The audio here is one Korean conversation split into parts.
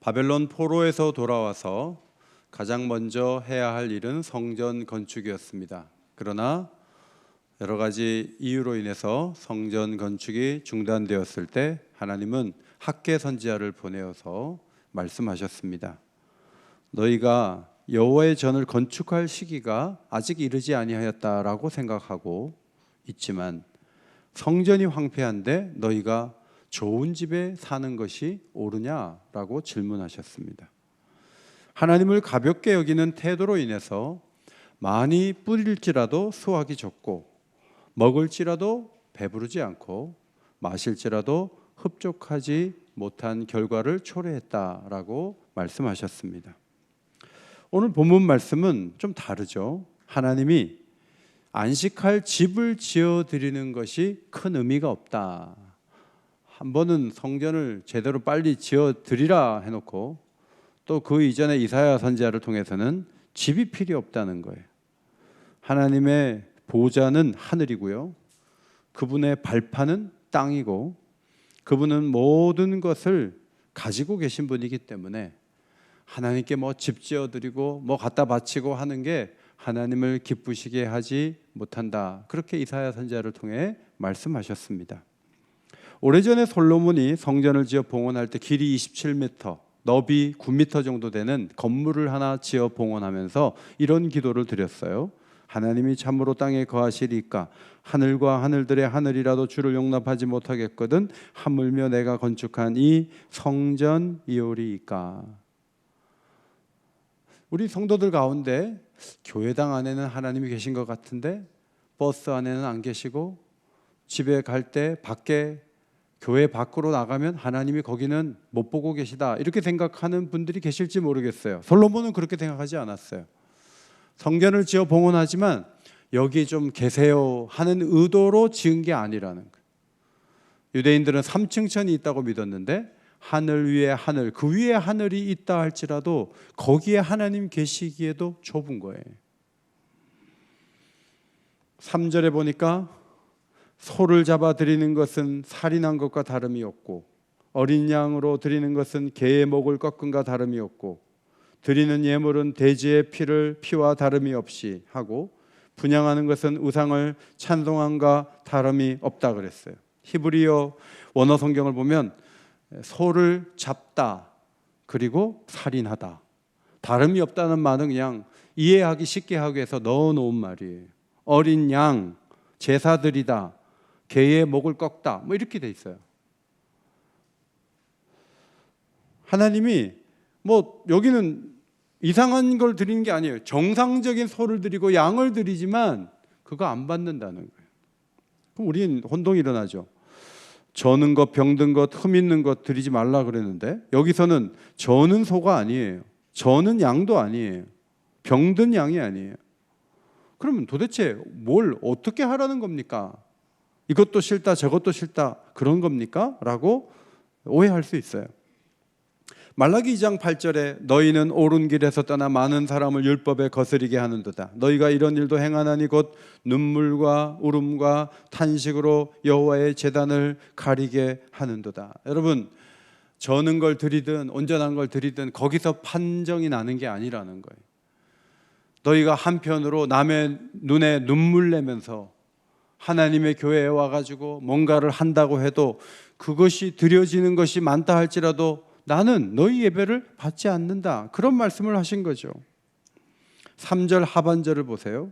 바벨론 포로에서 돌아와서 가장 먼저 해야 할 일은 성전 건축이었습니다. 그러나 여러 가지 이유로 인해서 성전 건축이 중단되었을 때 하나님은 학개 선지자를 보내어서 말씀하셨습니다. 너희가 여호와의 전을 건축할 시기가 아직 이르지 아니하였다라고 생각하고 있지만 성전이 황폐한데 너희가 좋은 집에 사는 것이 옳으냐라고 질문하셨습니다. 하나님을 가볍게 여기는 태도로 인해서 많이 뿌릴지라도 수확이 적고 먹을지라도 배부르지 않고 마실지라도 흡족하지 못한 결과를 초래했다라고 말씀하셨습니다. 오늘 본문 말씀은 좀 다르죠. 하나님이 안식할 집을 지어드리는 것이 큰 의미가 없다. 한 번은 성전을 제대로 빨리 지어드리라 해놓고 또 그 이전에 이사야 선지자를 통해서는 집이 필요 없다는 거예요. 하나님의 보좌는 하늘이고요, 그분의 발판은 땅이고 그분은 모든 것을 가지고 계신 분이기 때문에 하나님께 집 지어드리고 갖다 바치고 하는 게 하나님을 기쁘시게 하지 못한다. 그렇게 이사야 선지자를 통해 말씀하셨습니다. 오래전에 솔로몬이 성전을 지어 봉헌할 때 길이 27m, 너비 9m 정도 되는 건물을 하나 지어 봉헌하면서 이런 기도를 드렸어요. 하나님이 참으로 땅에 거하시리까? 하늘과 하늘들의 하늘이라도 주를 용납하지 못하겠거든 하물며 내가 건축한 이 성전이오리이까? 우리 성도들 가운데 교회당 안에는 하나님이 계신 것 같은데 버스 안에는 안 계시고 집에 갈 때 밖에 교회 밖으로 나가면 하나님이 거기는 못 보고 계시다, 이렇게 생각하는 분들이 계실지 모르겠어요. 솔로몬은 그렇게 생각하지 않았어요. 성전을 지어 봉헌하지만 여기 좀 계세요 하는 의도로 지은 게 아니라는 거예요. 유대인들은 3층천이 있다고 믿었는데 하늘 위에 하늘, 그 위에 하늘이 있다 할지라도 거기에 하나님 계시기에도 좁은 거예요. 3절에 보니까 소를 잡아 드리는 것은 살인한 것과 다름이 없고 어린 양으로 드리는 것은 개의 목을 꺾은 것 다름이 없고 드리는 예물은 돼지의 피와 다름이 없이 하고 분향하는 것은 우상을 찬송함과 다름이 없다 그랬어요. 히브리어 원어 성경을 보면 소를 잡다 그리고 살인하다, 다름이 없다는 말은 그냥 이해하기 쉽게 하기 위해서 넣어놓은 말이에요. 어린 양 제사 드리다, 개의 목을 꺾다, 이렇게 돼 있어요. 하나님이 여기는 이상한 걸 드리는 게 아니에요. 정상적인 소를 드리고 양을 드리지만 그거 안 받는다는 거예요. 그럼 우리는 혼동이 일어나죠. 저는 것, 병든 것, 흠 있는 것 드리지 말라 그랬는데 여기서는 저는 소가 아니에요. 저는 양도 아니에요. 병든 양이 아니에요. 그러면 도대체 뭘 어떻게 하라는 겁니까? 이것도 싫다 저것도 싫다 그런 겁니까? 라고 오해할 수 있어요. 말라기 2장 8절에 너희는 옳은 길에서 떠나 많은 사람을 율법에 거스리게 하는도다. 너희가 이런 일도 행하나니 곧 눈물과 울음과 탄식으로 여호와의 제단을 가리게 하는도다. 여러분, 저는 걸 드리든 온전한 걸 드리든 거기서 판정이 나는 게 아니라는 거예요. 너희가 한편으로 남의 눈에 눈물 내면서 하나님의 교회에 와가지고 뭔가를 한다고 해도 그것이 드려지는 것이 많다 할지라도 나는 너희 예배를 받지 않는다, 그런 말씀을 하신 거죠. 3절 하반절을 보세요.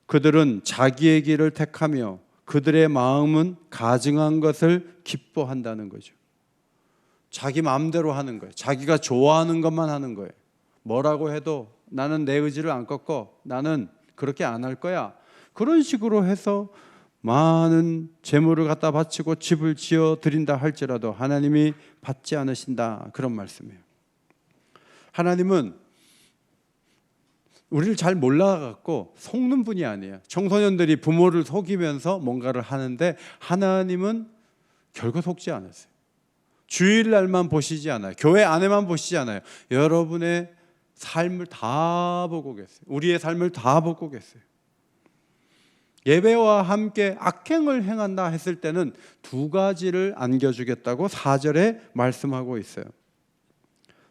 그들은 자기의 길을 택하며 그들의 마음은 가증한 것을 기뻐한다는 거죠. 자기 마음대로 하는 거예요. 자기가 좋아하는 것만 하는 거예요. 뭐라고 해도 나는 내 의지를 안 꺾어, 나는 그렇게 안 할 거야, 그런 식으로 해서 많은 재물을 갖다 바치고 집을 지어 드린다 할지라도 하나님이 받지 않으신다, 그런 말씀이에요. 하나님은 우리를 잘 몰라갖고 속는 분이 아니에요. 청소년들이 부모를 속이면서 뭔가를 하는데 하나님은 결코 속지 않으세요. 주일날만 보시지 않아요. 교회 안에만 보시지 않아요. 여러분의 삶을 다 보고 계세요. 우리의 삶을 다 보고 계세요. 예배와 함께 악행을 행한다 했을 때는 두 가지를 안겨주겠다고 4절에 말씀하고 있어요.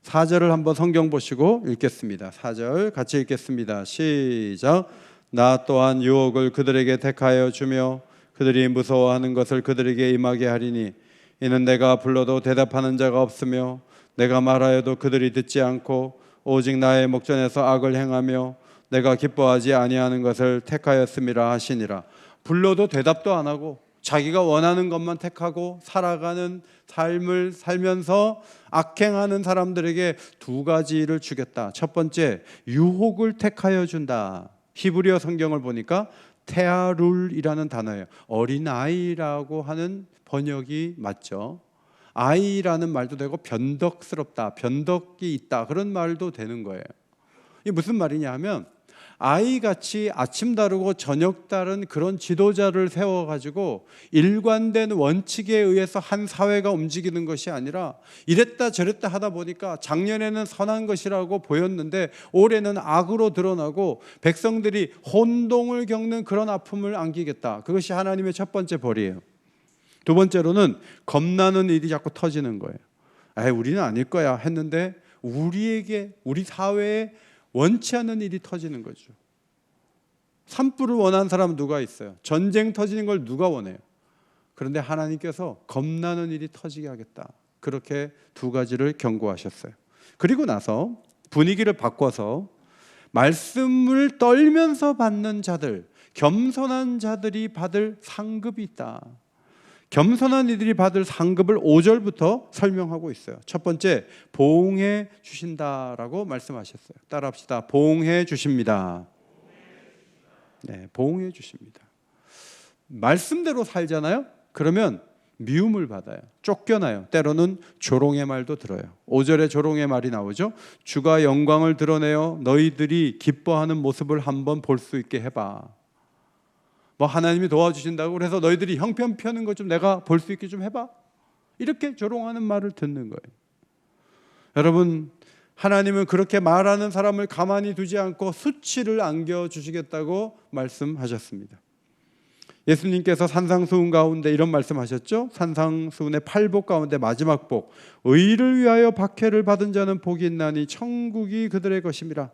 4절을 한번 성경 보시고 읽겠습니다. 4절 같이 읽겠습니다. 시작. 나 또한 유혹을 그들에게 택하여 주며 그들이 무서워하는 것을 그들에게 임하게 하리니 이는 내가 불러도 대답하는 자가 없으며 내가 말하여도 그들이 듣지 않고 오직 나의 목전에서 악을 행하며 내가 기뻐하지 아니하는 것을 택하였음이라 하시니라. 불러도 대답도 안 하고 자기가 원하는 것만 택하고 살아가는 삶을 살면서 악행하는 사람들에게 두 가지를 주겠다. 첫 번째, 유혹을 택하여 준다. 히브리어 성경을 보니까 테아룰이라는 단어예요. 어린아이라고 하는 번역이 맞죠. 아이라는 말도 되고 변덕스럽다, 변덕이 있다, 그런 말도 되는 거예요. 이게 무슨 말이냐 하면 아이같이 아침 다르고 저녁 다른 그런 지도자를 세워가지고 일관된 원칙에 의해서 한 사회가 움직이는 것이 아니라 이랬다 저랬다 하다 보니까 작년에는 선한 것이라고 보였는데 올해는 악으로 드러나고 백성들이 혼동을 겪는 그런 아픔을 안기겠다. 그것이 하나님의 첫 번째 벌이에요. 두 번째로는 겁나는 일이 자꾸 터지는 거예요. 우리는 아닐 거야 했는데 우리에게, 우리 사회에 원치 않는 일이 터지는 거죠. 산불을 원하는 사람은 누가 있어요? 전쟁 터지는 걸 누가 원해요? 그런데 하나님께서 겁나는 일이 터지게 하겠다. 그렇게 두 가지를 경고하셨어요. 그리고 나서 분위기를 바꿔서 말씀을 떨면서 받는 자들, 겸손한 자들이 받을 상급이 있다. 겸손한 이들이 받을 상급을 5절부터 설명하고 있어요. 첫 번째, 보응해 주신다라고 말씀하셨어요. 따라합시다. 보응해 주십니다. 네, 보응해 주십니다. 말씀대로 살잖아요. 그러면 미움을 받아요. 쫓겨나요. 때로는 조롱의 말도 들어요. 5절에 조롱의 말이 나오죠. 주가 영광을 드러내어 너희들이 기뻐하는 모습을 한번 볼 수 있게 해봐. 하나님이 도와주신다고 그래서 너희들이 형편 펴는 것 좀 내가 볼 수 있게 좀 해봐. 이렇게 조롱하는 말을 듣는 거예요. 여러분, 하나님은 그렇게 말하는 사람을 가만히 두지 않고 수치를 안겨주시겠다고 말씀하셨습니다. 예수님께서 산상수훈 가운데 이런 말씀하셨죠. 산상수훈의 8복 가운데 마지막 복, 의를 위하여 박해를 받은 자는 복이 있나니 천국이 그들의 것임이라.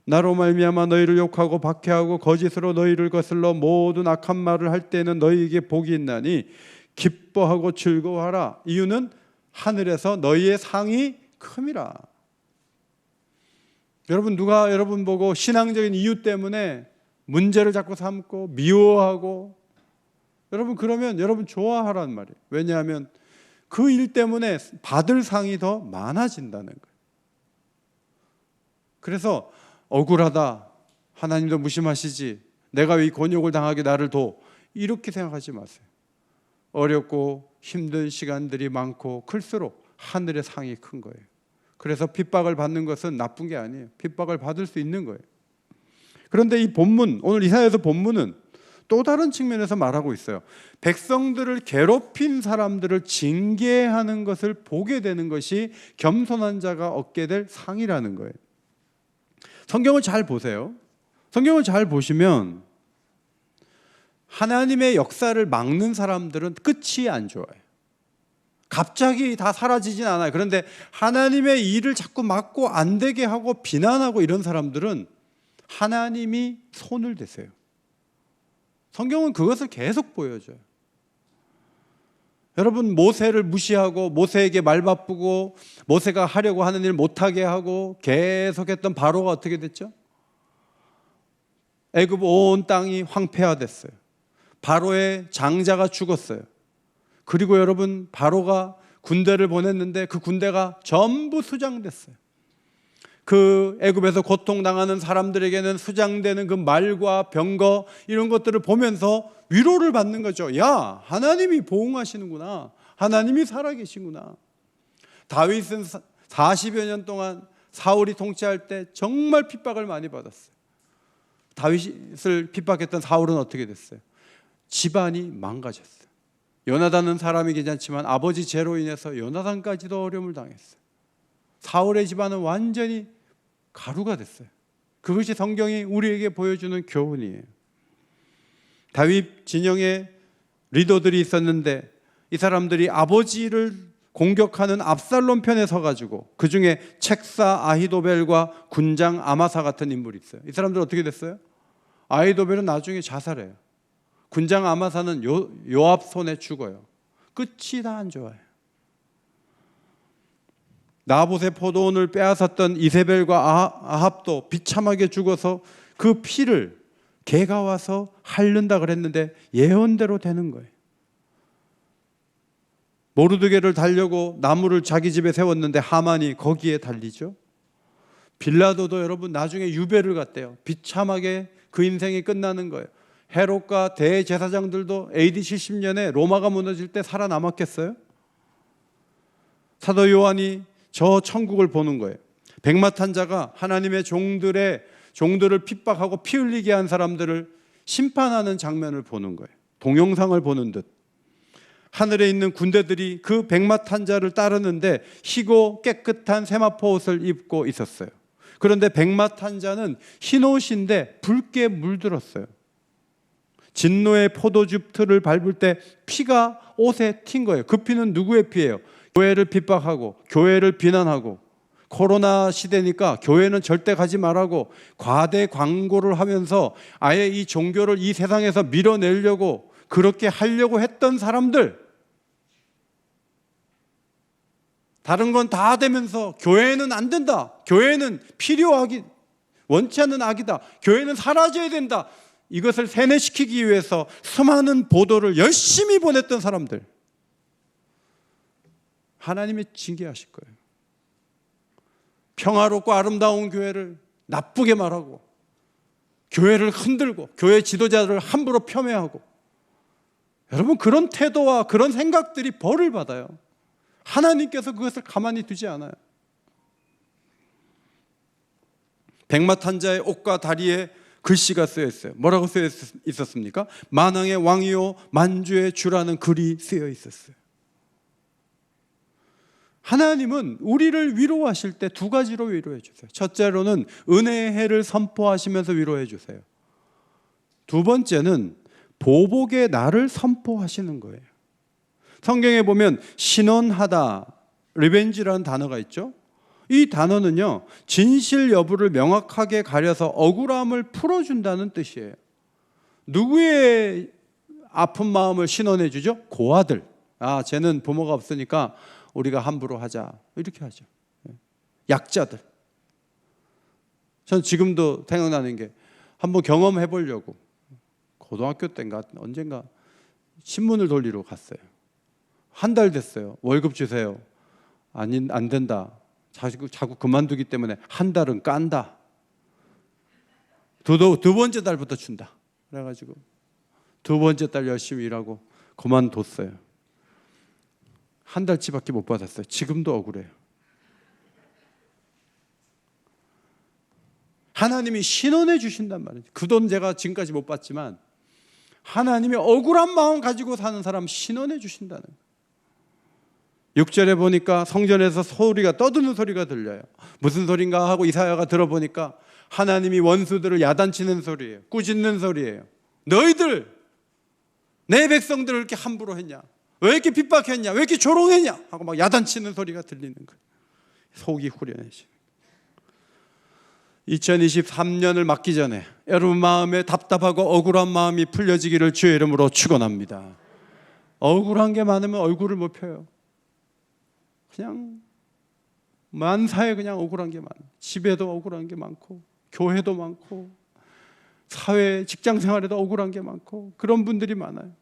나로 말미암아 너희를 욕하고 박해하고 거짓으로 너희를 거슬러 모든 악한 말을 할 때는 너희에게 복이 있나니 기뻐하고 즐거워하라. 이유는 하늘에서 너희의 상이 큼이라. 여러분, 누가 여러분 보고 신앙적인 이유 때문에 문제를 자꾸 삼고 미워하고, 여러분 그러면 여러분 좋아하라는 말이에요. 왜냐하면 그 일 때문에 받을 상이 더 많아진다는 거예요. 그래서 억울하다, 하나님도 무심하시지, 내가 왜 곤욕을 당하게 나를 둬, 이렇게 생각하지 마세요. 어렵고 힘든 시간들이 많고 클수록 하늘의 상이 큰 거예요. 그래서 핍박을 받는 것은 나쁜 게 아니에요. 핍박을 받을 수 있는 거예요. 그런데 이 본문, 오늘 이사야서 본문은 또 다른 측면에서 말하고 있어요. 백성들을 괴롭힌 사람들을 징계하는 것을 보게 되는 것이 겸손한 자가 얻게 될 상이라는 거예요. 성경을 잘 보세요. 성경을 잘 보시면 하나님의 역사를 막는 사람들은 끝이 안 좋아요. 갑자기 다 사라지진 않아요. 그런데 하나님의 일을 자꾸 막고 안 되게 하고 비난하고 이런 사람들은 하나님이 손을 대세요. 성경은 그것을 계속 보여줘요. 여러분, 모세를 무시하고 모세에게 말 바쁘고 모세가 하려고 하는 일 못하게 하고 계속했던 바로가 어떻게 됐죠? 애굽 온 땅이 황폐화됐어요. 바로의 장자가 죽었어요. 그리고 여러분, 바로가 군대를 보냈는데 그 군대가 전부 수장됐어요. 그 애굽에서 고통당하는 사람들에게는 수장되는 그 말과 병거 이런 것들을 보면서 위로를 받는 거죠. 야, 하나님이 보응하시는구나. 하나님이 살아계시구나. 다윗은 40여 년 동안 사울이 통치할 때 정말 핍박을 많이 받았어요. 다윗을 핍박했던 사울은 어떻게 됐어요? 집안이 망가졌어요. 요나단은 사람이 괜찮지만 아버지 죄로 인해서 요나단까지도 어려움을 당했어요. 사울의 집안은 완전히 가루가 됐어요. 그것이 성경이 우리에게 보여주는 교훈이에요. 다윗 진영에 리더들이 있었는데 이 사람들이 아버지를 공격하는 압살롬 편에 서가지고 그 중에 책사 아히도벨과 군장 아마사 같은 인물이 있어요. 이 사람들 어떻게 됐어요? 아히도벨은 나중에 자살해요. 군장 아마사는 요압 손에 죽어요. 끝이 다 안 좋아요. 나봇의 포도원을 빼앗았던 이세벨과 아합도 비참하게 죽어서 그 피를 개가 와서 핥는다 그랬는데 예언대로 되는 거예요. 모르드게를 달려고 나무를 자기 집에 세웠는데 하만이 거기에 달리죠. 빌라도도 여러분 나중에 유배를 갔대요. 비참하게 그 인생이 끝나는 거예요. 헤롯과 대제사장들도 AD 70년에 로마가 무너질 때 살아남았겠어요? 사도 요한이 저 천국을 보는 거예요. 백마탄 자가 하나님의 종들을 핍박하고 피 흘리게 한 사람들을 심판하는 장면을 보는 거예요. 동영상을 보는 듯. 하늘에 있는 군대들이 그 백마탄 자를 따르는데 희고 깨끗한 세마포 옷을 입고 있었어요. 그런데 백마탄 자는 흰 옷인데 붉게 물들었어요. 진노의 포도즙 틀을 밟을 때 피가 옷에 튄 거예요. 그 피는 누구의 피예요? 교회를 핍박하고 교회를 비난하고 코로나 시대니까 교회는 절대 가지 말라고 과대 광고를 하면서 아예 이 종교를 이 세상에서 밀어내려고 그렇게 하려고 했던 사람들, 다른 건 다 되면서 교회는 안 된다, 교회는 필요하기 원치 않는 악이다, 교회는 사라져야 된다, 이것을 세뇌시키기 위해서 수많은 보도를 열심히 보냈던 사람들, 하나님이 징계하실 거예요. 평화롭고 아름다운 교회를 나쁘게 말하고 교회를 흔들고 교회 지도자들을 함부로 폄훼하고, 여러분 그런 태도와 그런 생각들이 벌을 받아요. 하나님께서 그것을 가만히 두지 않아요. 백마탄 자의 옷과 다리에 글씨가 쓰여 있어요. 뭐라고 쓰여 있었습니까? 만왕의 왕이요 만주의 주라는 글이 쓰여 있었어요. 하나님은 우리를 위로하실 때 두 가지로 위로해 주세요. 첫째로는 은혜의 해를 선포하시면서 위로해 주세요. 두 번째는 보복의 날을 선포하시는 거예요. 성경에 보면 신원하다, 리벤지라는 단어가 있죠. 이 단어는요, 진실 여부를 명확하게 가려서 억울함을 풀어준다는 뜻이에요. 누구의 아픈 마음을 신원해 주죠? 고아들. 아, 쟤는 부모가 없으니까 우리가 함부로 하자, 이렇게 하죠. 약자들. 전 지금도 생각나는 게, 한번 경험해 보려고 고등학교 때인가 언젠가 신문을 돌리러 갔어요. 한 달 됐어요. 월급 주세요. 안 된다. 자꾸 그만두기 때문에 한 달은 깐다. 두 번째 달부터 준다. 그래가지고 두 번째 달 열심히 일하고 그만뒀어요. 한 달치밖에 못 받았어요. 지금도 억울해요. 하나님이 신원해 주신단 말이에요. 그 돈 제가 지금까지 못 받지만 하나님이 억울한 마음 가지고 사는 사람 신원해 주신다는 거예요. 6절에 보니까 성전에서 소리가, 떠드는 소리가 들려요. 무슨 소린가 하고 이사야가 들어보니까 하나님이 원수들을 야단치는 소리예요. 꾸짖는 소리예요. 너희들 내 백성들을 이렇게 함부로 했냐, 왜 이렇게 핍박했냐, 왜 이렇게 조롱했냐 하고 막 야단치는 소리가 들리는 거예요. 속이 후련해지는. 2023년을 맞기 전에 여러분 마음에 답답하고 억울한 마음이 풀려지기를 주의 이름으로 축원합니다. 억울한 게 많으면 얼굴을 못 펴요. 그냥 만사에 그냥 억울한 게 많아요. 집에도 억울한 게 많고, 교회도 많고, 사회 직장 생활에도 억울한 게 많고, 그런 분들이 많아요.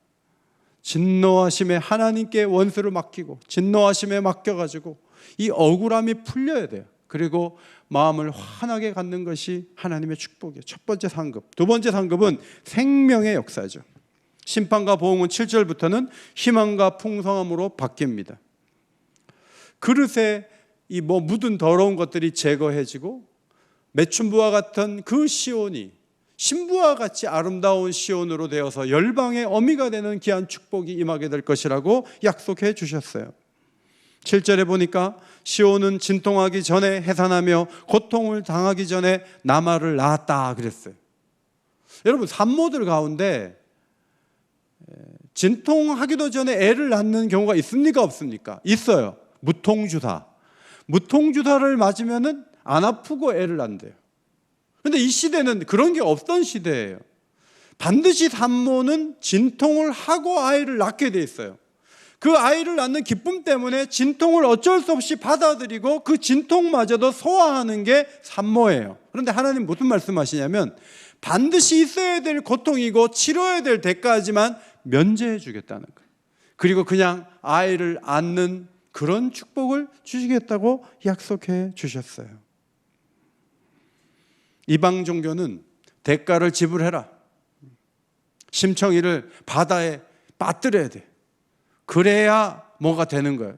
진노하심에 하나님께 원수를 맡기고 진노하심에 맡겨가지고 이 억울함이 풀려야 돼요. 그리고 마음을 환하게 갖는 것이 하나님의 축복이에요. 첫 번째 상급. 두 번째 상급은 생명의 역사죠. 심판과 보응은 7절부터는 희망과 풍성함으로 바뀝니다. 그릇에 이 묻은 더러운 것들이 제거해지고 매춘부와 같은 그 시온이 신부와 같이 아름다운 시온으로 되어서 열방의 어미가 되는 귀한 축복이 임하게 될 것이라고 약속해 주셨어요. 7절에 보니까 시온은 진통하기 전에 해산하며 고통을 당하기 전에 나말을 낳았다 그랬어요. 여러분 산모들 가운데 진통하기도 전에 애를 낳는 경우가 있습니까? 없습니까? 있어요. 무통주사. 무통주사를 맞으면은 안 아프고 애를 낳는대요. 그런데 이 시대는 그런 게 없던 시대예요. 반드시 산모는 진통을 하고 아이를 낳게 돼 있어요. 그 아이를 낳는 기쁨 때문에 진통을 어쩔 수 없이 받아들이고 그 진통마저도 소화하는 게 산모예요. 그런데 하나님 무슨 말씀하시냐면 반드시 있어야 될 고통이고 치러야 될 대가지만 면제해 주겠다는 거예요. 그리고 그냥 아이를 안는 그런 축복을 주시겠다고 약속해 주셨어요. 이방 종교는 대가를 지불해라. 심청이를 바다에 빠뜨려야 돼. 그래야 뭐가 되는 거예요.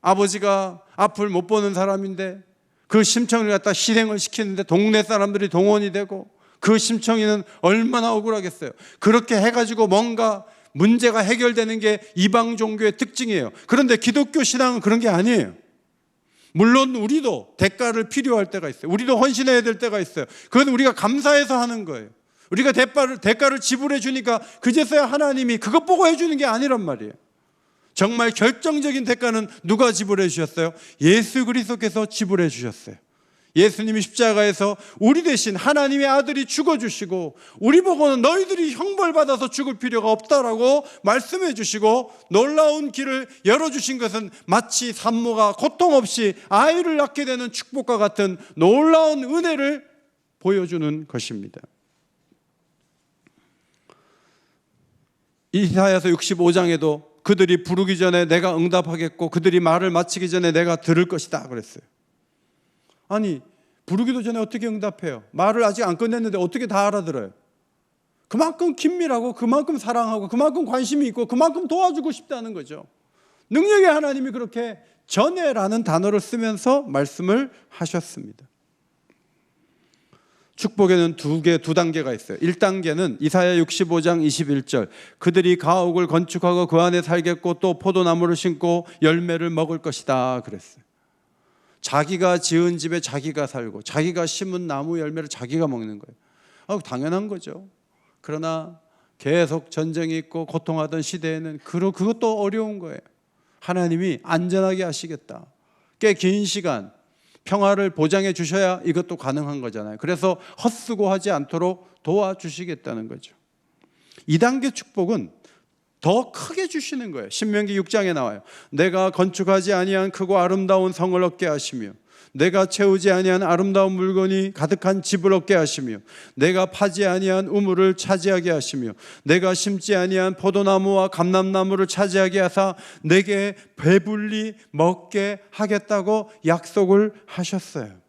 아버지가 앞을 못 보는 사람인데 그 심청이를 갖다 실행을 시키는데 동네 사람들이 동원이 되고 그 심청이는 얼마나 억울하겠어요. 그렇게 해가지고 뭔가 문제가 해결되는 게 이방 종교의 특징이에요. 그런데 기독교 신앙은 그런 게 아니에요. 물론 우리도 대가를 필요할 때가 있어요. 우리도 헌신해야 될 때가 있어요. 그건 우리가 감사해서 하는 거예요. 우리가 대가를 지불해 주니까 그제서야 하나님이 그것 보고 해주는 게 아니란 말이에요. 정말 결정적인 대가는 누가 지불해 주셨어요? 예수 그리스도께서 지불해 주셨어요. 예수님이 십자가에서 우리 대신 하나님의 아들이 죽어주시고 우리 보고는 너희들이 형벌받아서 죽을 필요가 없다라고 말씀해 주시고 놀라운 길을 열어주신 것은 마치 산모가 고통 없이 아이를 낳게 되는 축복과 같은 놀라운 은혜를 보여주는 것입니다. 이사야서 65장에도 그들이 부르기 전에 내가 응답하겠고 그들이 말을 마치기 전에 내가 들을 것이다 그랬어요. 아니 부르기도 전에 어떻게 응답해요? 말을 아직 안 끝냈는데 어떻게 다 알아들어요? 그만큼 긴밀하고 그만큼 사랑하고 그만큼 관심이 있고 그만큼 도와주고 싶다는 거죠. 능력의 하나님이 그렇게 전에라는 단어를 쓰면서 말씀을 하셨습니다. 축복에는 두 단계가 있어요. 1단계는 이사야 65장 21절 그들이 가옥을 건축하고 그 안에 살겠고 또 포도나무를 심고 열매를 먹을 것이다 그랬어요. 자기가 지은 집에 자기가 살고 자기가 심은 나무 열매를 자기가 먹는 거예요. 당연한 거죠. 그러나 계속 전쟁이 있고 고통하던 시대에는 그것도 어려운 거예요. 하나님이 안전하게 하시겠다. 꽤 긴 시간 평화를 보장해 주셔야 이것도 가능한 거잖아요. 그래서 헛수고하지 않도록 도와주시겠다는 거죠. 2단계 축복은 더 크게 주시는 거예요. 신명기 6장에 나와요. 내가 건축하지 아니한 크고 아름다운 성을 얻게 하시며 내가 채우지 아니한 아름다운 물건이 가득한 집을 얻게 하시며 내가 파지 아니한 우물을 차지하게 하시며 내가 심지 아니한 포도나무와 감람나무를 차지하게 하사 내게 배불리 먹게 하겠다고 약속을 하셨어요.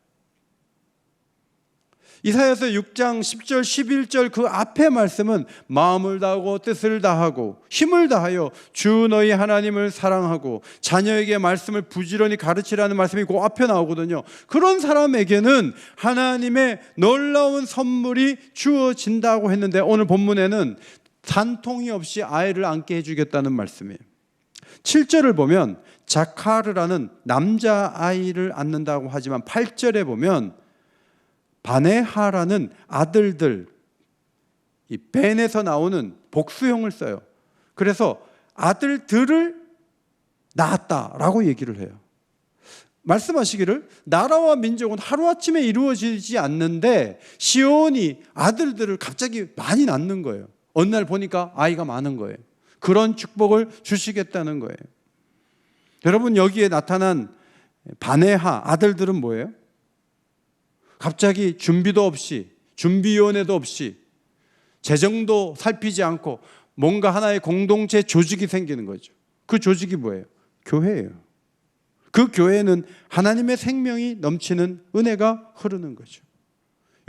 이사야서 6장 10절 11절 그 앞에 말씀은 마음을 다하고 뜻을 다하고 힘을 다하여 주 너희 하나님을 사랑하고 자녀에게 말씀을 부지런히 가르치라는 말씀이 그 앞에 나오거든요. 그런 사람에게는 하나님의 놀라운 선물이 주어진다고 했는데 오늘 본문에는 산통이 없이 아이를 안게 해주겠다는 말씀이에요. 7절을 보면 자카르라는 남자아이를 안는다고 하지만 8절에 보면 바네하라는 아들들, 이 벤에서 나오는 복수형을 써요. 그래서 아들들을 낳았다라고 얘기를 해요. 말씀하시기를 나라와 민족은 하루아침에 이루어지지 않는데 시온이 아들들을 갑자기 많이 낳는 거예요. 어느 날 보니까 아이가 많은 거예요. 그런 축복을 주시겠다는 거예요. 여러분 여기에 나타난 바네하 아들들은 뭐예요? 갑자기 준비도 없이 준비위원회도 없이 재정도 살피지 않고 뭔가 하나의 공동체 조직이 생기는 거죠. 그 조직이 뭐예요? 교회예요. 그 교회는 하나님의 생명이 넘치는 은혜가 흐르는 거죠.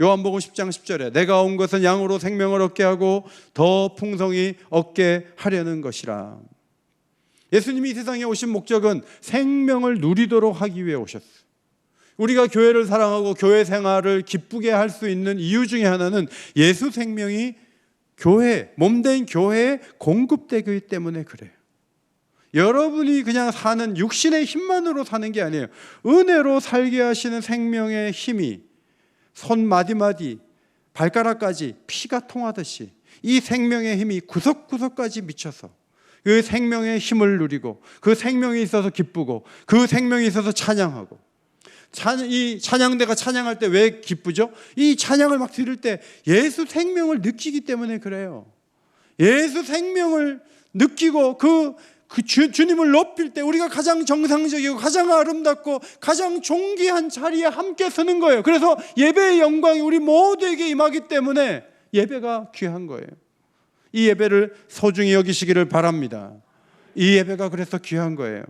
요한복음 10장 10절에 내가 온 것은 양으로 생명을 얻게 하고 더 풍성히 얻게 하려는 것이라. 예수님이 이 세상에 오신 목적은 생명을 누리도록 하기 위해 오셨어요. 우리가 교회를 사랑하고 교회 생활을 기쁘게 할 수 있는 이유 중에 하나는 예수 생명이 교회, 몸된 교회에 공급되기 때문에 그래요. 여러분이 그냥 사는 육신의 힘만으로 사는 게 아니에요. 은혜로 살게 하시는 생명의 힘이 손 마디마디 발가락까지 피가 통하듯이 이 생명의 힘이 구석구석까지 미쳐서 그 생명의 힘을 누리고 그 생명이 있어서 기쁘고 그 생명이 있어서 찬양하고, 이 찬양대가 찬양할 때 왜 기쁘죠? 이 찬양을 막 들을 때 예수 생명을 느끼기 때문에 그래요. 예수 생명을 느끼고 주님을 높일 때 우리가 가장 정상적이고 가장 아름답고 가장 존귀한 자리에 함께 서는 거예요. 그래서 예배의 영광이 우리 모두에게 임하기 때문에 예배가 귀한 거예요. 이 예배를 소중히 여기시기를 바랍니다. 이 예배가 그래서 귀한 거예요.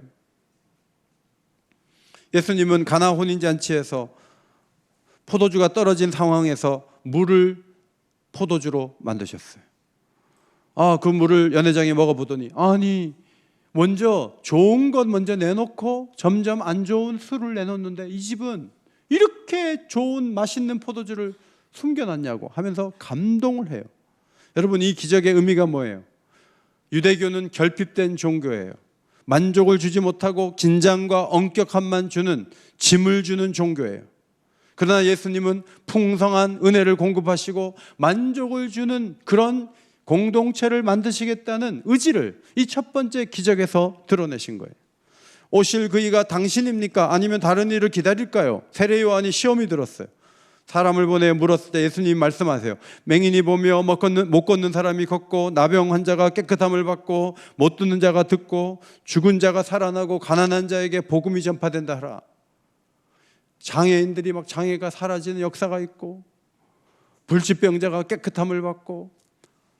예수님은 가나 혼인잔치에서 포도주가 떨어진 상황에서 물을 포도주로 만드셨어요. 그 물을 연회장이 먹어보더니, 아니 먼저 좋은 것 먼저 내놓고 점점 안 좋은 술을 내놓는데 이 집은 이렇게 좋은 맛있는 포도주를 숨겨놨냐고 하면서 감동을 해요. 여러분, 이 기적의 의미가 뭐예요? 유대교는 결핍된 종교예요. 만족을 주지 못하고 긴장과 엄격함만 주는, 짐을 주는 종교예요. 그러나 예수님은 풍성한 은혜를 공급하시고 만족을 주는 그런 공동체를 만드시겠다는 의지를 이 첫 번째 기적에서 드러내신 거예요. 오실 그이가 당신입니까? 아니면 다른 이를 기다릴까요? 세례 요한이 시험이 들었어요. 사람을 보내 물었을 때 예수님 말씀하세요. 맹인이 보며 못 걷는 사람이 걷고, 나병 환자가 깨끗함을 받고, 못 듣는 자가 듣고, 죽은 자가 살아나고, 가난한 자에게 복음이 전파된다 하라. 장애인들이 막 장애가 사라지는 역사가 있고, 불치병자가 깨끗함을 받고,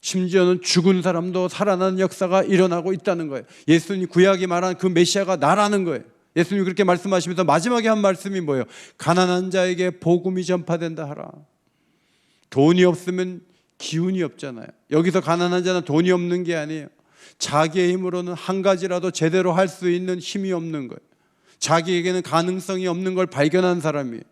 심지어는 죽은 사람도 살아나는 역사가 일어나고 있다는 거예요. 예수님 구약이 말한 그 메시아가 나라는 거예요. 예수님이 그렇게 말씀하시면서 마지막에 한 말씀이 뭐예요? 가난한 자에게 복음이 전파된다 하라. 돈이 없으면 기운이 없잖아요. 여기서 가난한 자는 돈이 없는 게 아니에요. 자기의 힘으로는 한 가지라도 제대로 할 수 있는 힘이 없는 거예요. 자기에게는 가능성이 없는 걸 발견한 사람이에요.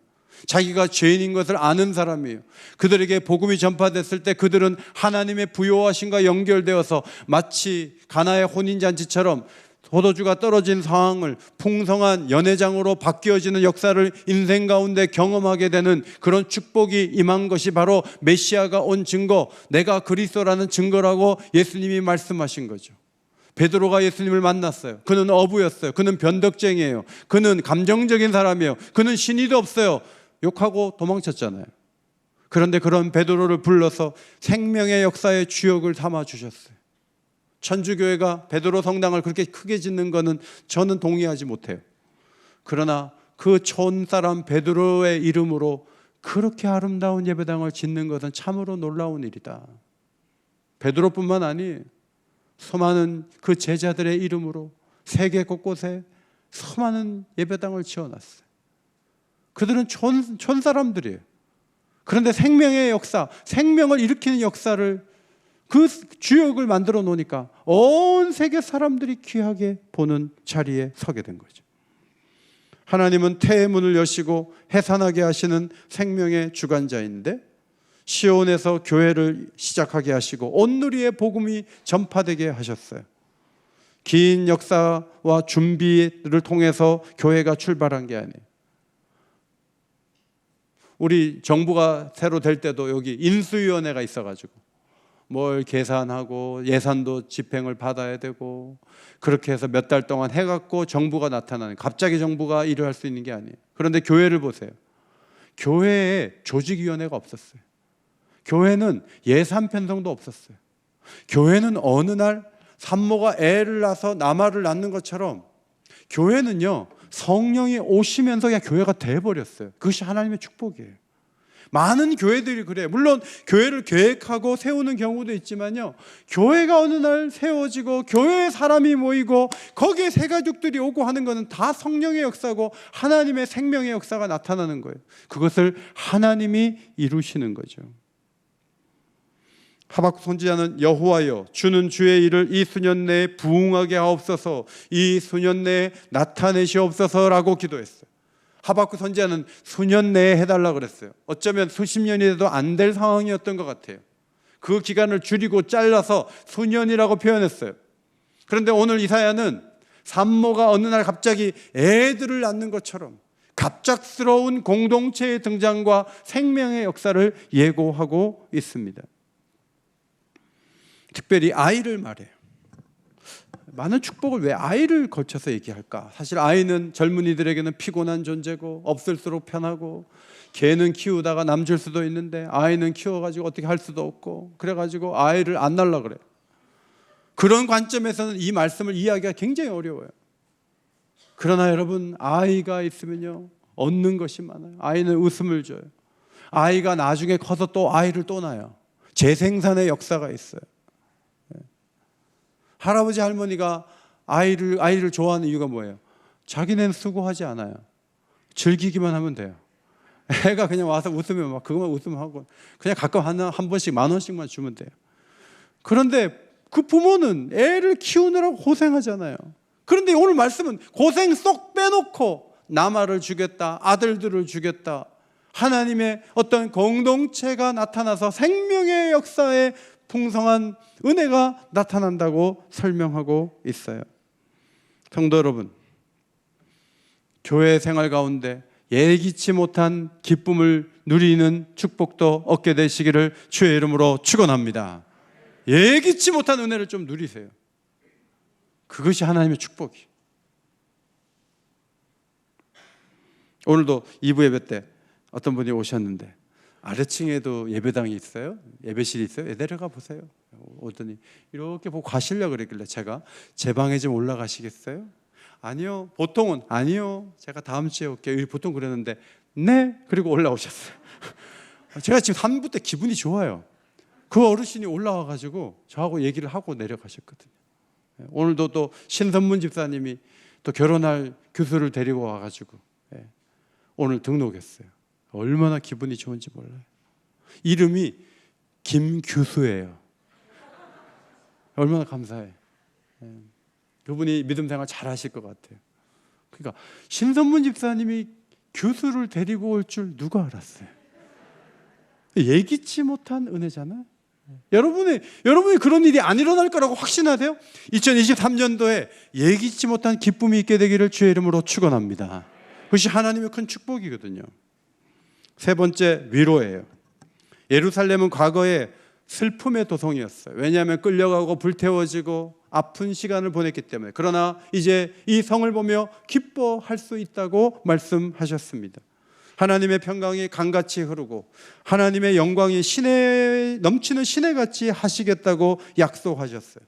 자기가 죄인인 것을 아는 사람이에요. 그들에게 복음이 전파됐을 때 그들은 하나님의 부요하심과 연결되어서 마치 가나의 혼인잔치처럼 포도주가 떨어진 상황을 풍성한 연회장으로 바뀌어지는 역사를 인생 가운데 경험하게 되는 그런 축복이 임한 것이 바로 메시아가 온 증거, 내가 그리스도라는 증거라고 예수님이 말씀하신 거죠. 베드로가 예수님을 만났어요. 그는 어부였어요. 그는 변덕쟁이에요. 그는 감정적인 사람이에요. 그는 신의도 없어요. 욕하고 도망쳤잖아요. 그런데 그런 베드로를 불러서 생명의 역사의 주역을 삼아 주셨어요. 천주교회가 베드로 성당을 그렇게 크게 짓는 것은 저는 동의하지 못해요. 그러나 그 촌사람 베드로의 이름으로 그렇게 아름다운 예배당을 짓는 것은 참으로 놀라운 일이다. 베드로뿐만 아니에요. 수많은 그 제자들의 이름으로 세계 곳곳에 수많은 예배당을 지어놨어요. 그들은 촌사람들이에요. 그런데 생명의 역사, 생명을 일으키는 역사를, 그 주역을 만들어 놓으니까 온 세계 사람들이 귀하게 보는 자리에 서게 된 거죠. 하나님은 태의 문을 여시고 해산하게 하시는 생명의 주관자인데, 시온에서 교회를 시작하게 하시고 온누리의 복음이 전파되게 하셨어요. 긴 역사와 준비를 통해서 교회가 출발한 게 아니에요. 우리 정부가 새로 될 때도 여기 인수위원회가 있어가지고 뭘 계산하고 예산도 집행을 받아야 되고, 그렇게 해서 몇 달 동안 해갖고 정부가 나타나는, 갑자기 정부가 일을 할 수 있는 게 아니에요. 그런데 교회를 보세요. 교회에 조직위원회가 없었어요. 교회는 예산 편성도 없었어요. 교회는 어느 날 산모가 애를 낳아서 남아를 낳는 것처럼 교회는요, 성령이 오시면서 그냥 교회가 돼버렸어요. 그것이 하나님의 축복이에요. 많은 교회들이 그래요. 물론 교회를 계획하고 세우는 경우도 있지만요, 교회가 어느 날 세워지고 교회에 사람이 모이고 거기에 새 가족들이 오고 하는 것은 다 성령의 역사고 하나님의 생명의 역사가 나타나는 거예요. 그것을 하나님이 이루시는 거죠. 하박국 선지자는 여호와여, 주는 주의 일을 이 수년 내에 부응하게 하옵소서, 이 수년 내에 나타내시옵소서라고 기도했어요. 하박국 선지자는 수년 내에 해달라고 그랬어요. 어쩌면 수십 년이 돼도 안 될 상황이었던 것 같아요. 그 기간을 줄이고 잘라서 수년이라고 표현했어요. 그런데 오늘 이사야는 산모가 어느 날 갑자기 애들을 낳는 것처럼 갑작스러운 공동체의 등장과 생명의 역사를 예고하고 있습니다. 특별히 아이를 말해요. 많은 축복을 왜 아이를 거쳐서 얘기할까? 사실 아이는 젊은이들에게는 피곤한 존재고 없을수록 편하고, 개는 키우다가 남줄 수도 있는데 아이는 키워가지고 어떻게 할 수도 없고, 그래가지고 아이를 안 낳으려고 그래요. 그런 관점에서는 이 말씀을 이해하기가 굉장히 어려워요. 그러나 여러분, 아이가 있으면요 얻는 것이 많아요. 아이는 웃음을 줘요. 아이가 나중에 커서 또 아이를 또 낳아요. 재생산의 역사가 있어요. 할아버지 할머니가 아이를 좋아하는 이유가 뭐예요? 자기네는 수고하지 않아요. 즐기기만 하면 돼요. 애가 그냥 와서 웃으면 막 그것만 웃으면 하고, 그냥 가끔 한 번씩 10,000원씩만 주면 돼요. 그런데 그 부모는 애를 키우느라고 고생하잖아요. 그런데 오늘 말씀은 고생 쏙 빼놓고 남아를 주겠다, 아들들을 주겠다, 하나님의 어떤 공동체가 나타나서 생명의 역사에 풍성한 은혜가 나타난다고 설명하고 있어요. 성도 여러분, 교회 생활 가운데 예기치 못한 기쁨을 누리는 축복도 얻게 되시기를 주의 이름으로 축원합니다. 예기치 못한 은혜를 좀 누리세요. 그것이 하나님의 축복이에요. 오늘도 2부 예배 때 어떤 분이 오셨는데, 아래층에도 예배당이 있어요? 예배실이 있어요? 내려가 보세요. 오더니 이렇게 보고 가시려고 그랬길래 제가, 제 방에 좀 올라가시겠어요? 아니요. 보통은 아니요. 제가 다음 주에 올게요. 보통 그랬는데 네. 그리고 올라오셨어요. 제가 지금 3부 때 기분이 좋아요. 그 어르신이 올라와가지고 저하고 얘기를 하고 내려가셨거든요. 오늘도 또 신선문 집사님이 또 결혼할 교수를 데리고 와가지고 오늘 등록했어요. 얼마나 기분이 좋은지 몰라요. 이름이 김규수예요. 얼마나 감사해. 그분이 믿음 생활 잘 하실 것 같아요. 그러니까 신선문 집사님이 교수를 데리고 올 줄 누가 알았어요? 예기치 못한 은혜잖아요. 여러분이 그런 일이 안 일어날 거라고 확신하세요? 2023년도에 예기치 못한 기쁨이 있게 되기를 주의 이름으로 축원합니다. 그것이 하나님의 큰 축복이거든요. 세 번째, 위로예요. 예루살렘은 과거에 슬픔의 도성이었어요. 왜냐하면 끌려가고 불태워지고 아픈 시간을 보냈기 때문에. 그러나 이제 이 성을 보며 기뻐할 수 있다고 말씀하셨습니다. 하나님의 평강이 강같이 흐르고 하나님의 영광이 넘치는 시내같이 하시겠다고 약속하셨어요.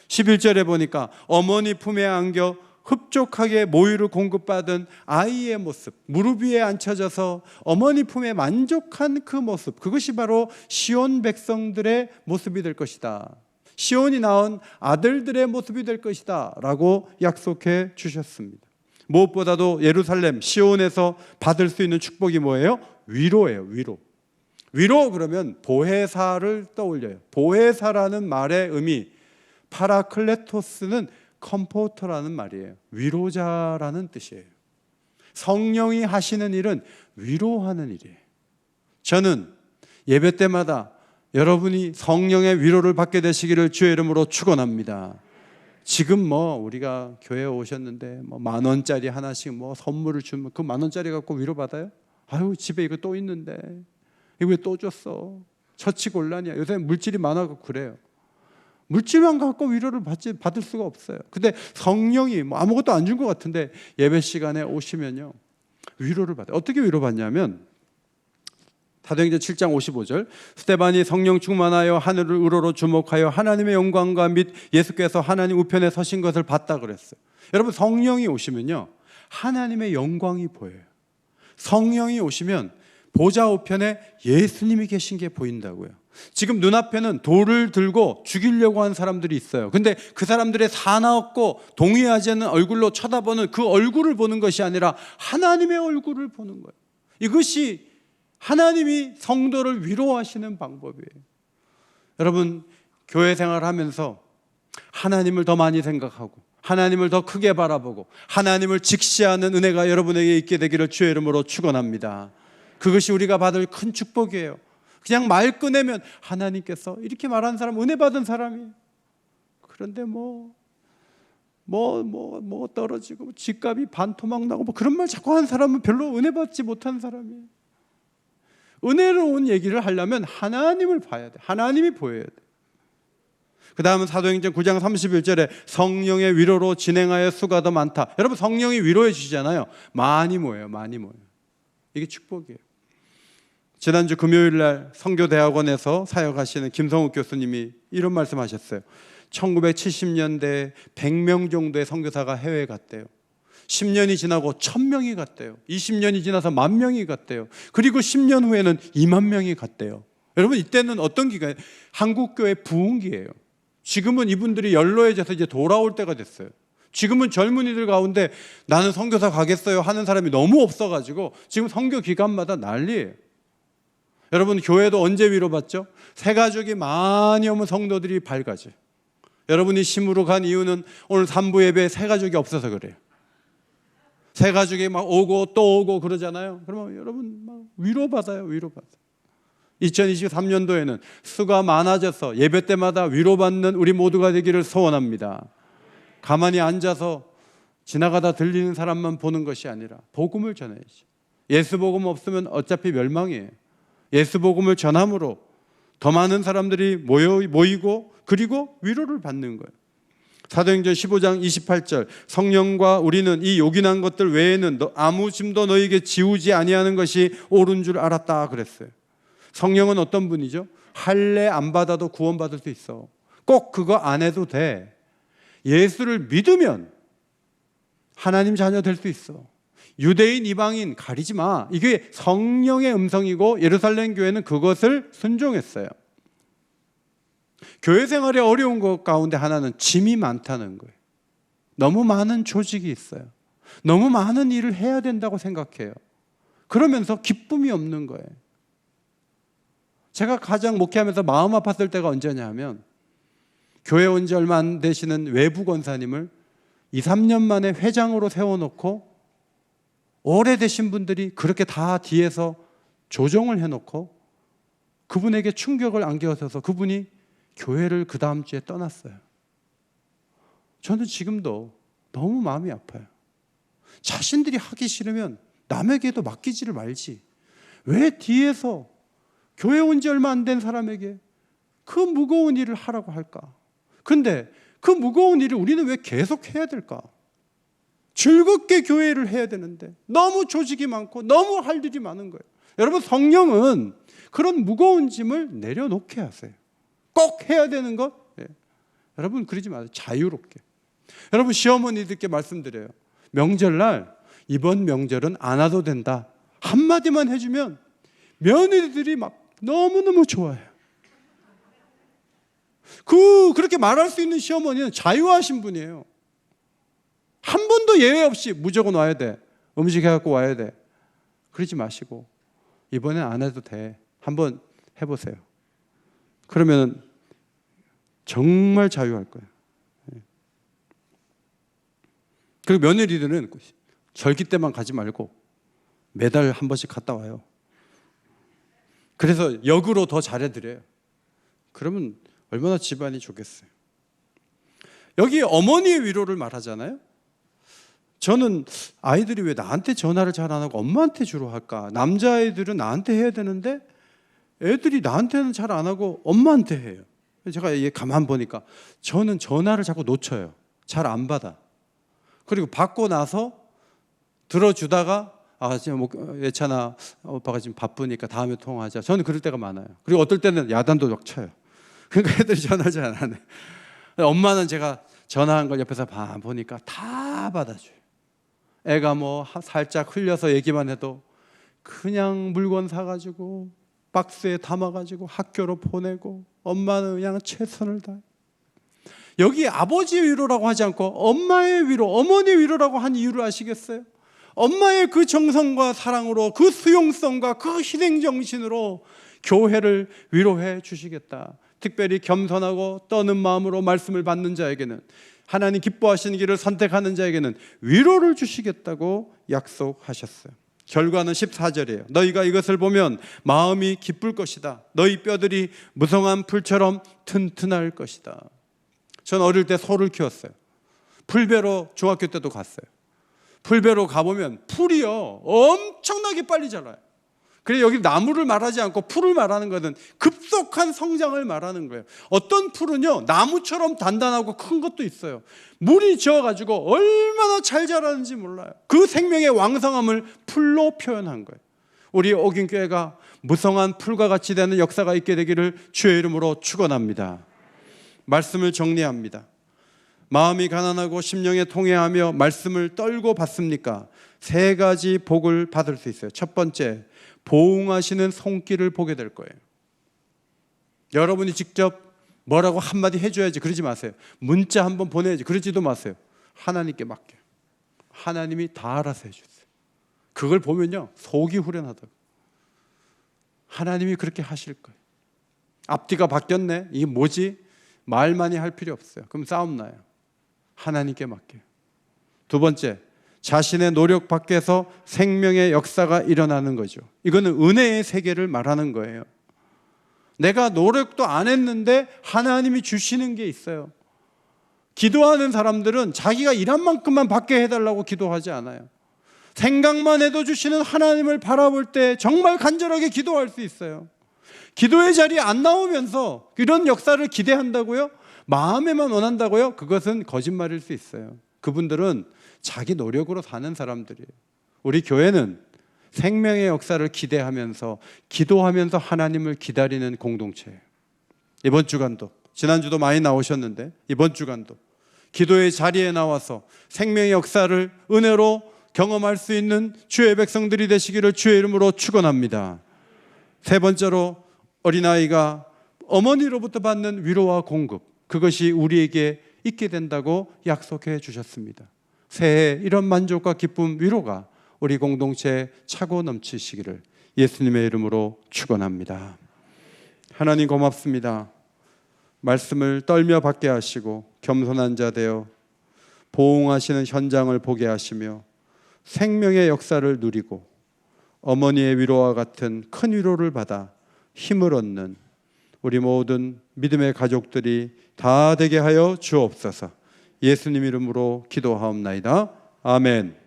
11절에 보니까 어머니 품에 안겨 흡족하게 모유를 공급받은 아이의 모습, 무릎 위에 앉혀져서 어머니 품에 만족한 그 모습, 그것이 바로 시온 백성들의 모습이 될 것이다. 시온이 낳은 아들들의 모습이 될 것이다 라고 약속해 주셨습니다. 무엇보다도 예루살렘, 시온에서 받을 수 있는 축복이 뭐예요? 위로예요. 위로 그러면 보혜사를 떠올려요. 보혜사라는 말의 의미, 파라클레토스는 컴포터라는 말이에요. 위로자라는 뜻이에요. 성령이 하시는 일은 위로하는 일이에요. 저는 예배 때마다 여러분이 성령의 위로를 받게 되시기를 주의 이름으로 축원합니다. 지금 우리가 교회에 오셨는데 10,000원짜리 하나씩 선물을 주면 그 10,000원짜리 갖고 위로받아요? 아유, 집에 이거 또 있는데 이거 왜 또 줬어? 처치곤란이야. 요새 물질이 많아서 그래요. 물질만 갖고 위로를 받을 수가 없어요. 근데 성령이 아무것도 안 준 것 같은데 예배 시간에 오시면요 위로를 받아요. 어떻게 위로받냐면 사도행전 7장 55절, 스데반이 성령 충만하여 하늘을 우러러 주목하여 하나님의 영광과 및 예수께서 하나님 우편에 서신 것을 봤다 그랬어요. 여러분, 성령이 오시면요 하나님의 영광이 보여요. 성령이 오시면 보좌 우편에 예수님이 계신 게 보인다고요. 지금 눈앞에는 돌을 들고 죽이려고 하는 사람들이 있어요. 근데 그 사람들의 사나웠고 동의하지 않는 얼굴로 쳐다보는 그 얼굴을 보는 것이 아니라 하나님의 얼굴을 보는 거예요. 이것이 하나님이 성도를 위로하시는 방법이에요. 여러분, 교회 생활하면서 하나님을 더 많이 생각하고 하나님을 더 크게 바라보고 하나님을 직시하는 은혜가 여러분에게 있게 되기를 주의 이름으로 축원합니다. 그것이 우리가 받을 큰 축복이에요. 그냥 말 꺼내면 하나님께서 이렇게 말하는 사람 은혜 받은 사람이에요. 그런데 뭐 떨어지고 집값이 반토막 나고 뭐 그런 말 자꾸 하는 사람은 별로 은혜 받지 못한 사람이에요. 은혜로운 얘기를 하려면 하나님을 봐야 돼. 하나님이 보여야 돼. 그 다음은 사도행전 9장 31절에 성령의 위로로 진행하여 수가 더 많다. 여러분, 성령이 위로해 주시잖아요. 많이 모여요. 많이 모여요. 이게 축복이에요. 지난주 금요일 날 선교대학원에서 사역하시는 김성욱 교수님이 이런 말씀하셨어요. 1970년대 100명 정도의 선교사가 해외에 갔대요. 10년이 지나고 1000명이 갔대요. 20년이 지나서 10,000명이 갔대요. 그리고 10년 후에는 20,000명이 갔대요. 여러분, 이때는 어떤 기간? 한국교회 부흥기예요. 지금은 이분들이 연로해져서 이제 돌아올 때가 됐어요. 지금은 젊은이들 가운데 나는 선교사 가겠어요 하는 사람이 너무 없어가지고 지금 선교 기간마다 난리예요. 여러분, 교회도 언제 위로받죠? 새가족이 많이 오면 성도들이 밝아져요. 여러분이 심으로 간 이유는 오늘 3부 예배에 새가족이 없어서 그래요. 새가족이 막 오고 또 오고 그러잖아요. 그러면 여러분 막 위로받아요. 위로받아요. 2023년도에는 수가 많아져서 예배 때마다 위로받는 우리 모두가 되기를 소원합니다. 가만히 앉아서 지나가다 들리는 사람만 보는 것이 아니라 복음을 전해야죠. 예수 복음 없으면 어차피 멸망이에요. 예수 복음을 전함으로 더 많은 사람들이 모이고 그리고 위로를 받는 거예요. 사도행전 15장 28절 성령과 우리는 이 요긴한 것들 외에는 아무 짐도 너에게 지우지 아니하는 것이 옳은 줄 알았다 그랬어요. 성령은 어떤 분이죠? 할례 안 받아도 구원받을 수 있어. 꼭 그거 안 해도 돼. 예수를 믿으면 하나님 자녀 될 수 있어. 유대인 이방인 가리지 마. 이게 성령의 음성이고 예루살렘 교회는 그것을 순종했어요. 교회 생활의 어려운 것 가운데 하나는 짐이 많다는 거예요. 너무 많은 조직이 있어요. 너무 많은 일을 해야 된다고 생각해요. 그러면서 기쁨이 없는 거예요. 제가 가장 목회하면서 마음 아팠을 때가 언제냐 하면 교회 온 지 얼마 안 되시는 외부 권사님을 2, 3년 만에 회장으로 세워놓고 오래되신 분들이 그렇게 다 뒤에서 조정을 해놓고 그분에게 충격을 안겨서 그분이 교회를 그 다음 주에 떠났어요. 저는 지금도 너무 마음이 아파요. 자신들이 하기 싫으면 남에게도 맡기지를 말지. 왜 뒤에서 교회 온 지 얼마 안 된 사람에게 그 무거운 일을 하라고 할까? 근데 그 무거운 일을 우리는 왜 계속 해야 될까? 즐겁게 교회를 해야 되는데 너무 조직이 많고 너무 할 일이 많은 거예요. 여러분, 성령은 그런 무거운 짐을 내려놓게 하세요. 꼭 해야 되는 것? 네. 여러분, 그러지 마세요. 자유롭게. 여러분, 시어머니들께 말씀드려요. 명절날 이번 명절은 안 와도 된다. 한마디만 해주면 며느리들이 막 너무너무 좋아해요. 그렇게 말할 수 있는 시어머니는 자유하신 분이에요. 한 번도 예외 없이 무조건 와야 돼. 음식 해갖고 와야 돼. 그러지 마시고 이번엔 안 해도 돼. 한번 해보세요. 그러면 정말 자유할 거예요. 그리고 며느리들은 절기 때만 가지 말고 매달 한 번씩 갔다 와요. 그래서 역으로 더 잘해드려요. 그러면 얼마나 집안이 좋겠어요. 여기 어머니의 위로를 말하잖아요. 저는 아이들이 왜 나한테 전화를 잘 안 하고 엄마한테 주로 할까? 남자아이들은 나한테 해야 되는데 애들이 나한테는 잘 안 하고 엄마한테 해요. 제가 이게 가만 보니까 저는 전화를 자꾸 놓쳐요. 잘 안 받아. 그리고 받고 나서 들어주다가 지금 예찬아 오빠가 지금 바쁘니까 다음에 통화하자. 저는 그럴 때가 많아요. 그리고 어떨 때는 야단도 막 쳐요. 그러니까 애들이 전화를 잘 안 하네. 엄마는 제가 전화한 걸 옆에서 보니까 다 받아줘요. 애가 뭐 살짝 흘려서 얘기만 해도 그냥 물건 사가지고 박스에 담아가지고 학교로 보내고 엄마는 그냥 최선을 다해. 여기 아버지의 위로라고 하지 않고 엄마의 위로, 어머니의 위로라고 한 이유를 아시겠어요? 엄마의 그 정성과 사랑으로, 그 수용성과 그 희생정신으로 교회를 위로해 주시겠다. 특별히 겸손하고 떠는 마음으로 말씀을 받는 자에게는, 하나님 기뻐하시는 길을 선택하는 자에게는 위로를 주시겠다고 약속하셨어요. 결과는 14절이에요. 너희가 이것을 보면 마음이 기쁠 것이다. 너희 뼈들이 무성한 풀처럼 튼튼할 것이다. 전 어릴 때 소를 키웠어요. 풀배로 중학교 때도 갔어요. 풀배로 가보면 풀이요 엄청나게 빨리 자라요. 그래서 여기 나무를 말하지 않고 풀을 말하는 것은 급속한 성장을 말하는 거예요. 어떤 풀은요 나무처럼 단단하고 큰 것도 있어요. 물이 지어가지고 얼마나 잘 자라는지 몰라요. 그 생명의 왕성함을 풀로 표현한 거예요. 우리 옥인교회가 무성한 풀과 같이 되는 역사가 있게 되기를 주의 이름으로 축원합니다. 말씀을 정리합니다. 마음이 가난하고 심령에 통회하며 말씀을 떨고 받습니까? 세 가지 복을 받을 수 있어요. 첫 번째, 보응하시는 손길을 보게 될 거예요. 여러분이 직접 뭐라고 한마디 해줘야지 그러지 마세요. 문자 한번 보내야지 그러지도 마세요. 하나님께 맡겨요. 하나님이 다 알아서 해주세요. 그걸 보면요 속이 후련하다고. 하나님이 그렇게 하실 거예요. 앞뒤가 바뀌었네. 이게 뭐지? 말 많이 할 필요 없어요. 그럼 싸움 나요. 하나님께 맡겨요. 두 번째, 자신의 노력 밖에서 생명의 역사가 일어나는 거죠. 이거는 은혜의 세계를 말하는 거예요. 내가 노력도 안 했는데 하나님이 주시는 게 있어요. 기도하는 사람들은 자기가 일한 만큼만 받게 해달라고 기도하지 않아요. 생각만 해도 주시는 하나님을 바라볼 때 정말 간절하게 기도할 수 있어요. 기도의 자리에 안 나오면서 이런 역사를 기대한다고요? 마음에만 원한다고요? 그것은 거짓말일 수 있어요. 그분들은 자기 노력으로 사는 사람들이에요. 우리 교회는 생명의 역사를 기대하면서 기도하면서 하나님을 기다리는 공동체예요. 이번 주간도 지난주도 많이 나오셨는데 이번 주간도 기도의 자리에 나와서 생명의 역사를 은혜로 경험할 수 있는 주의 백성들이 되시기를 주의 이름으로 축원합니다. 세 번째로 어린아이가 어머니로부터 받는 위로와 공급, 그것이 우리에게 있게 된다고 약속해 주셨습니다. 새해 이런 만족과 기쁨, 위로가 우리 공동체에 차고 넘치시기를 예수님의 이름으로 축원합니다. 하나님 고맙습니다. 말씀을 떨며 받게 하시고 겸손한 자 되어 보응하시는 현장을 보게 하시며 생명의 역사를 누리고 어머니의 위로와 같은 큰 위로를 받아 힘을 얻는 우리 모든 믿음의 가족들이 다 되게 하여 주옵소서. 예수님 이름으로 기도하옵나이다. 아멘.